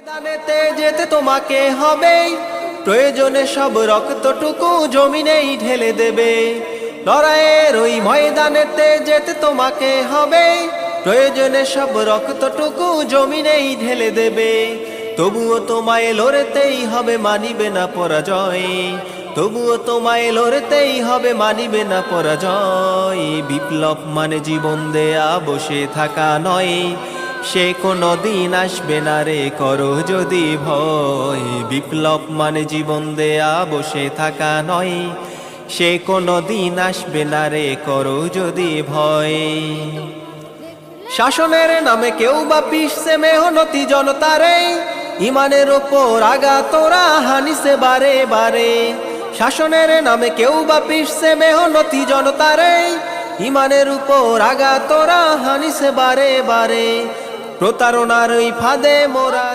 ময়দানেতে যেতে তোমাকে হবে, প্রয়োজনে সব রক্তটুকু জমিনেই ঢেলে দেবে। লড়াইয়ের ওই ময়দানেতে যেতে তোমাকে হবে, প্রয়োজনে সব রক্তটুকু জমিনেই ঢেলে দেবে। তবুও তোমায় লড়তেই হবে, মানিবে না পরাজয়। তবুও তোমায় লড়তেই হবে, মানিবে না পরাজয়। বিপ্লব মানে জীবন দেয়া বসে থাকা নয়, সে কোনো দিন আসবে না রে, করো যদি ভয়। বিপ্লব মানে জীবন দেয়া বসে থাকা নয়, সে কোনো দিন আসবে না রে, করো যদি ভয়। শাসনের নামে কেউ বা পিসছে মেহনতি জনতারে, ইমানের ওপর আঘাত ওরা হানিছে বারে বারে। শাসনের নামে কেউ বা পিসছে মেহনতি জনতারে, ইমানের উপর আঘাত ওরা হানিছে বারে বারে। প্রতারণার ওই ফাঁদে মোরা